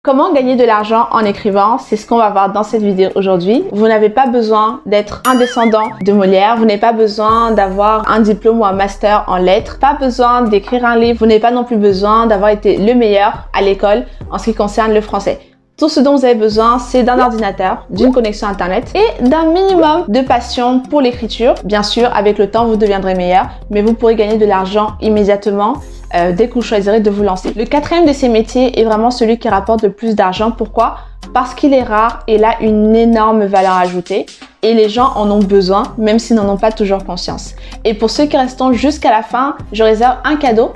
Comment gagner de l'argent en écrivant? C'est ce qu'on va voir dans cette vidéo aujourd'hui. Vous n'avez pas besoin d'être un descendant de Molière, vous n'avez pas besoin d'avoir un diplôme ou un master en lettres, pas besoin d'écrire un livre, vous n'avez pas non plus besoin d'avoir été le meilleur à l'école en ce qui concerne le français. Tout ce dont vous avez besoin, c'est d'un ordinateur, d'une connexion internet et d'un minimum de passion pour l'écriture. Bien sûr, avec le temps, vous deviendrez meilleur, mais vous pourrez gagner de l'argent immédiatement dès que vous choisirez de vous lancer. Le quatrième de ces métiers est vraiment celui qui rapporte le plus d'argent. Pourquoi? Parce qu'il est rare et il a une énorme valeur ajoutée et les gens en ont besoin, même s'ils n'en ont pas toujours conscience. Et pour ceux qui restent jusqu'à la fin, je réserve un cadeau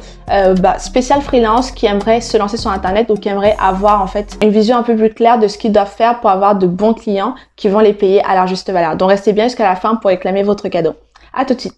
spécial freelance qui aimerait se lancer sur internet ou qui aimerait avoir en fait une vision un peu plus claire de ce qu'ils doivent faire pour avoir de bons clients qui vont les payer à leur juste valeur. Donc restez bien jusqu'à la fin pour réclamer votre cadeau. À tout de suite.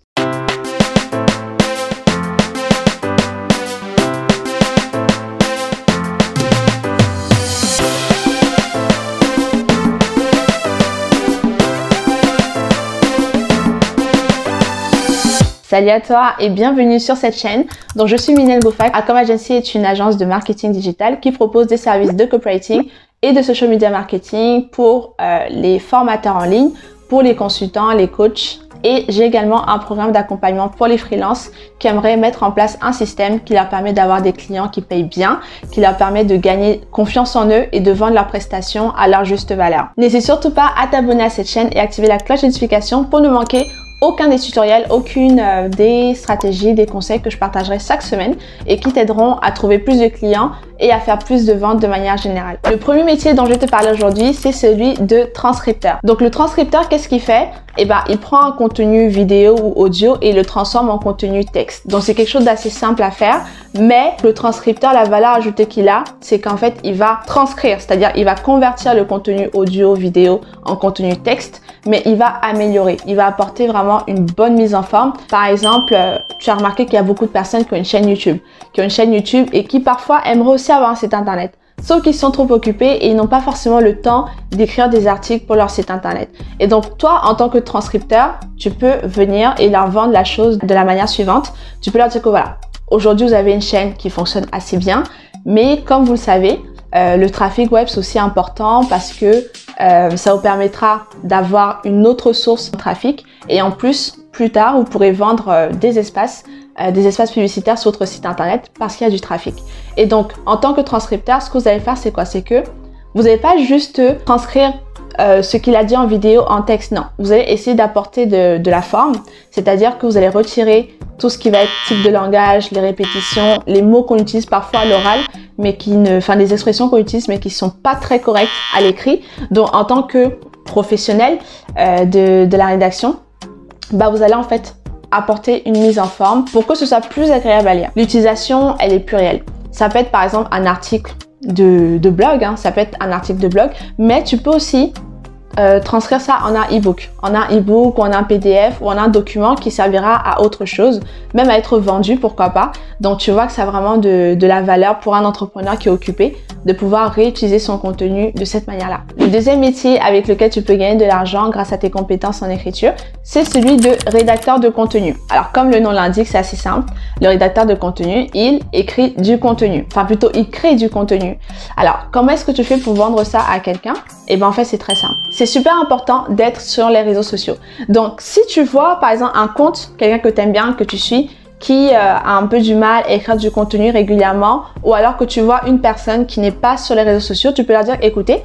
Salut à toi et bienvenue sur cette chaîne. Donc je suis Minel Boufak. Acom Agency est une agence de marketing digital qui propose des services de copywriting et de social media marketing pour les formateurs en ligne, pour les consultants, les coachs. Et j'ai également un programme d'accompagnement pour les freelances qui aimeraient mettre en place un système qui leur permet d'avoir des clients qui payent bien, qui leur permet de gagner confiance en eux et de vendre leurs prestations à leur juste valeur. N'hésite surtout pas à t'abonner à cette chaîne et activer la cloche de notification pour ne manquer aucun des tutoriels, aucune des stratégies, des conseils que je partagerai chaque semaine et qui t'aideront à trouver plus de clients et à faire plus de ventes de manière générale. Le premier métier dont je vais te parler aujourd'hui, c'est celui de transcripteur. Donc le transcripteur, qu'est-ce qu'il fait? Eh ben, il prend un contenu vidéo ou audio et le transforme en contenu texte. Donc c'est quelque chose d'assez simple à faire, mais le transcripteur, la valeur ajoutée qu'il a, c'est qu'en fait, il va transcrire, c'est-à-dire il va convertir le contenu audio, vidéo en contenu texte, mais il va améliorer, il va apporter vraiment une bonne mise en forme. Par exemple, tu as remarqué qu'il y a beaucoup de personnes qui ont une chaîne YouTube, et qui parfois aimeraient aussi avoir un site internet. Sauf qu'ils sont trop occupés et ils n'ont pas forcément le temps d'écrire des articles pour leur site internet. Et donc toi, en tant que transcripteur, tu peux venir et leur vendre la chose de la manière suivante. Tu peux leur dire que voilà, aujourd'hui vous avez une chaîne qui fonctionne assez bien, mais comme vous le savez, le trafic web c'est aussi important parce que ça vous permettra d'avoir une autre source de trafic et en plus, plus tard, vous pourrez vendre des espaces publicitaires sur votre site internet parce qu'il y a du trafic. Et donc, en tant que transcripteur, ce que vous allez faire, c'est quoi? C'est que vous n'allez pas juste transcrire ce qu'il a dit en vidéo en texte, non. Vous allez essayer d'apporter de la forme, c'est-à-dire que vous allez retirer tout ce qui va être type de langage, les répétitions, les mots qu'on utilise parfois à l'oral, mais des expressions qu'on utilise, mais qui sont pas très correctes à l'écrit. Donc, en tant que professionnel de la rédaction, vous allez en fait apporter une mise en forme pour que ce soit plus agréable à lire. L'utilisation, elle est plurielle. Ça peut être par exemple un article de blog, ça peut être un article de blog, mais tu peux aussi transcrire ça en un e-book, ou en un PDF ou en un document qui servira à autre chose, même à être vendu, pourquoi pas. Donc tu vois que ça a vraiment de la valeur pour un entrepreneur qui est occupé de pouvoir réutiliser son contenu de cette manière-là. Le deuxième métier avec lequel tu peux gagner de l'argent grâce à tes compétences en écriture, c'est celui de rédacteur de contenu. Alors comme le nom l'indique, c'est assez simple. Le rédacteur de contenu, il écrit du contenu. Enfin plutôt, il crée du contenu. Alors comment est-ce que tu fais pour vendre ça à quelqu'un? Eh bien en fait, c'est très simple. C'est super important d'être sur les réseaux sociaux. Donc si tu vois par exemple un compte, quelqu'un que tu aimes bien, que tu suis, qui a un peu du mal à écrire du contenu régulièrement, ou alors que tu vois une personne qui n'est pas sur les réseaux sociaux, tu peux leur dire écoutez,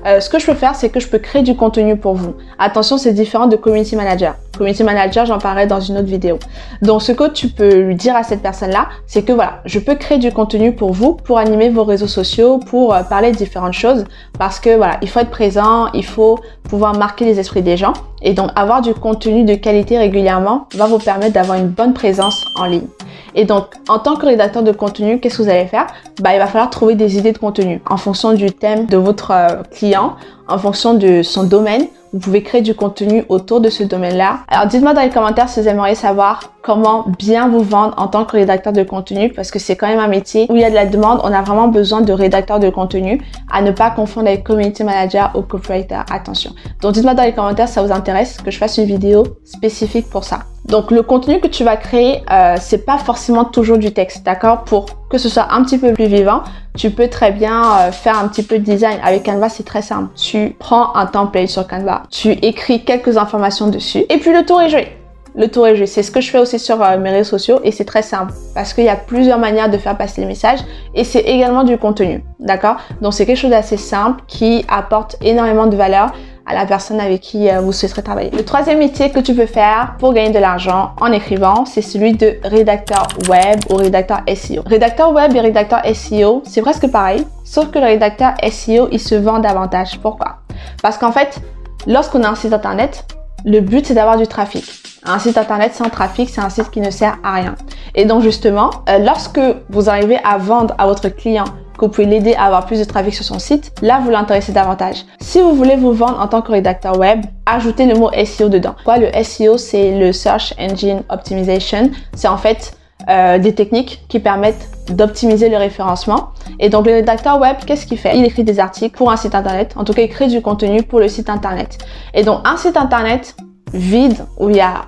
ce que je peux faire, c'est que je peux créer du contenu pour vous. Attention, c'est différent de community manager. Community manager, j'en parlerai dans une autre vidéo. Donc, ce que tu peux lui dire à cette personne-là, c'est que voilà, je peux créer du contenu pour vous, pour animer vos réseaux sociaux, pour parler de différentes choses, parce que voilà, il faut être présent, il faut pouvoir marquer les esprits des gens. Et donc, avoir du contenu de qualité régulièrement va vous permettre d'avoir une bonne présence en ligne. Et donc, en tant que rédacteur de contenu, qu'est-ce que vous allez faire? Il va falloir trouver des idées de contenu en fonction du thème de votre client, en fonction de son domaine. Vous pouvez créer du contenu autour de ce domaine-là. Alors, dites-moi dans les commentaires si vous aimeriez savoir comment bien vous vendre en tant que rédacteur de contenu parce que c'est quand même un métier où il y a de la demande. On a vraiment besoin de rédacteurs de contenu à ne pas confondre avec community manager ou copywriter. Attention. Donc, dites-moi dans les commentaires si ça vous intéresse que je fasse une vidéo spécifique pour ça. Donc le contenu que tu vas créer, c'est pas forcément toujours du texte, d'accord? Pour que ce soit un petit peu plus vivant, tu peux très bien faire un petit peu de design. Avec Canva, c'est très simple. Tu prends un template sur Canva, tu écris quelques informations dessus et puis le tour est joué. Le tour est joué. C'est ce que je fais aussi sur mes réseaux sociaux et c'est très simple parce qu'il y a plusieurs manières de faire passer les messages et c'est également du contenu, d'accord? Donc c'est quelque chose d'assez simple qui apporte énormément de valeur à la personne avec qui vous souhaiterez travailler. Le troisième métier que tu peux faire pour gagner de l'argent en écrivant, c'est celui de rédacteur web ou rédacteur SEO. Rédacteur web et rédacteur SEO, c'est presque pareil, sauf que le rédacteur SEO, il se vend davantage. Pourquoi? Parce qu'en fait, lorsqu'on a un site internet, le but c'est d'avoir du trafic. Un site internet sans trafic, c'est un site qui ne sert à rien. Et donc justement, lorsque vous arrivez à vendre à votre client que vous pouvez l'aider à avoir plus de trafic sur son site, là vous l'intéressez davantage. Si vous voulez vous vendre en tant que rédacteur web, ajoutez le mot SEO dedans. Quoi, le SEO, c'est le Search Engine Optimization. C'est en fait des techniques qui permettent d'optimiser le référencement. Et donc le rédacteur web, qu'est-ce qu'il fait? Il écrit des articles pour un site internet. En tout cas, il crée du contenu pour le site internet. Et donc un site internet vide où il y a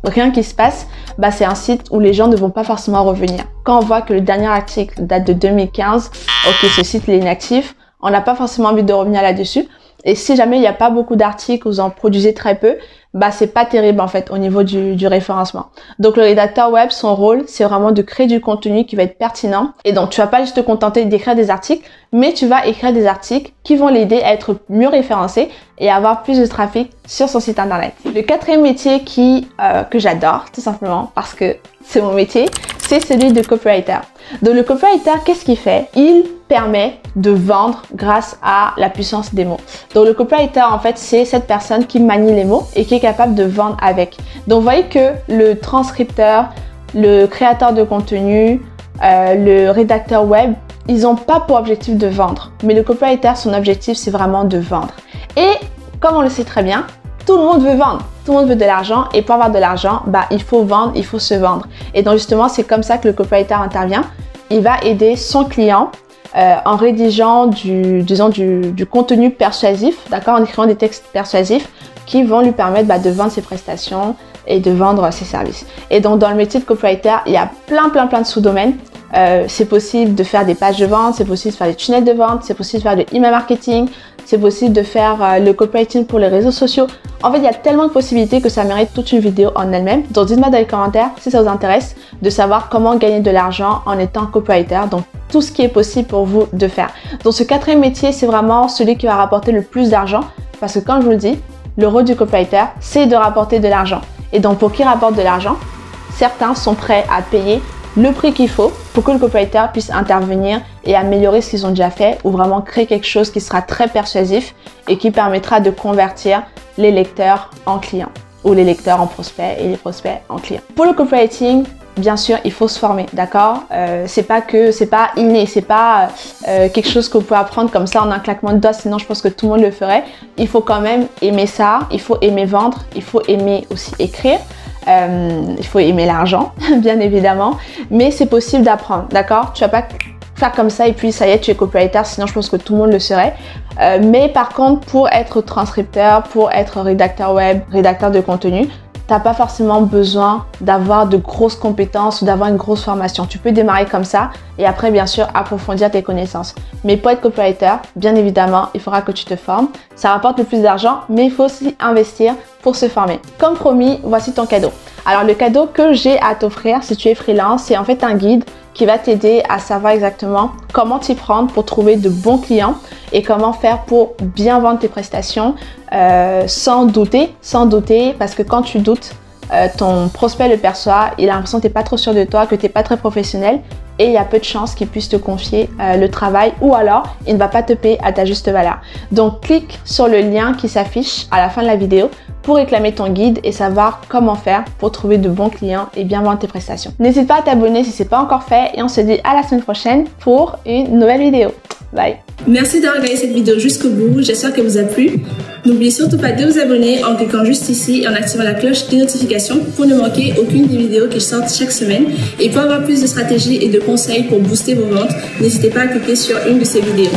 rien qui se passe, bah c'est un site où les gens ne vont pas forcément revenir. Quand on voit que le dernier article date de 2015, ok, ce site est inactif, on n'a pas forcément envie de revenir là-dessus. Et si jamais il n'y a pas beaucoup d'articles, vous en produisez très peu, bah c'est pas terrible en fait au niveau du référencement. Donc le rédacteur web, son rôle, c'est vraiment de créer du contenu qui va être pertinent. Et donc tu vas pas juste te contenter d'écrire des articles, mais tu vas écrire des articles qui vont l'aider à être mieux référencé et à avoir plus de trafic sur son site internet. Le quatrième métier que j'adore, tout simplement parce que c'est mon métier, c'est celui de copywriter. Donc le copywriter, qu'est-ce qu'il fait? Il permet de vendre grâce à la puissance des mots. Donc le copywriter, en fait, c'est cette personne qui manie les mots et qui est capable de vendre avec. Donc vous voyez que le transcripteur, le créateur de contenu, le rédacteur web, ils n'ont pas pour objectif de vendre. Mais le copywriter, son objectif, c'est vraiment de vendre. Et comme on le sait très bien, tout le monde veut vendre. Tout le monde veut de l'argent et pour avoir de l'argent, bah, il faut vendre, il faut se vendre. Et donc justement, c'est comme ça que le copywriter intervient. Il va aider son client en rédigeant du contenu persuasif, d'accord, en écrivant des textes persuasifs qui vont lui permettre de vendre ses prestations et de vendre ses services. Et donc dans le métier de copywriter, il y a plein de sous-domaines. C'est possible de faire des pages de vente, c'est possible de faire des tunnels de vente, c'est possible de faire du email marketing, c'est possible de faire le copywriting pour les réseaux sociaux. En fait, il y a tellement de possibilités que ça mérite toute une vidéo en elle-même. Donc dites-moi dans les commentaires si ça vous intéresse de savoir comment gagner de l'argent en étant copywriter. Donc tout ce qui est possible pour vous de faire. Donc ce quatrième métier, c'est vraiment celui qui va rapporter le plus d'argent parce que comme je vous le dis, le rôle du copywriter, c'est de rapporter de l'argent. Et donc pour qu'il rapporte de l'argent, certains sont prêts à payer le prix qu'il faut pour que le copywriter puisse intervenir et améliorer ce qu'ils ont déjà fait ou vraiment créer quelque chose qui sera très persuasif et qui permettra de convertir les lecteurs en clients ou les lecteurs en prospects et les prospects en clients. Pour le copywriting, bien sûr, il faut se former, d'accord? C'est pas inné, c'est pas quelque chose que vous pouvez apprendre comme ça en un claquement de doigts, sinon je pense que tout le monde le ferait. Il faut quand même aimer ça, il faut aimer vendre, il faut aimer aussi écrire. Il faut aimer l'argent, bien évidemment, mais c'est possible d'apprendre, d'accord? Tu vas pas faire comme ça et puis ça y est, tu es copywriter, sinon je pense que tout le monde le serait. Mais par contre, pour être transcripteur, pour être rédacteur web, rédacteur de contenu, tu n'as pas forcément besoin d'avoir de grosses compétences ou d'avoir une grosse formation. Tu peux démarrer comme ça et après, bien sûr, approfondir tes connaissances. Mais pour être copywriter, bien évidemment, il faudra que tu te formes. Ça rapporte le plus d'argent, mais il faut aussi investir pour se former. Comme promis, voici ton cadeau. Alors, le cadeau que j'ai à t'offrir si tu es freelance, c'est en fait un guide qui va t'aider à savoir exactement comment t'y prendre pour trouver de bons clients et comment faire pour bien vendre tes prestations sans douter, parce que quand tu doutes, ton prospect le perçoit, il a l'impression que tu n'es pas trop sûr de toi, que tu n'es pas très professionnel et il y a peu de chances qu'il puisse te confier le travail ou alors il ne va pas te payer à ta juste valeur. Donc clique sur le lien qui s'affiche à la fin de la vidéo pour réclamer ton guide et savoir comment faire pour trouver de bons clients et bien vendre tes prestations. N'hésite pas à t'abonner si ce n'est pas encore fait et on se dit à la semaine prochaine pour une nouvelle vidéo. Bye! Merci d'avoir regardé cette vidéo jusqu'au bout, j'espère qu'elle vous a plu. N'oubliez surtout pas de vous abonner en cliquant juste ici et en activant la cloche des notifications pour ne manquer aucune des vidéos qui sortent chaque semaine. Et pour avoir plus de stratégies et de conseils pour booster vos ventes, n'hésitez pas à cliquer sur une de ces vidéos.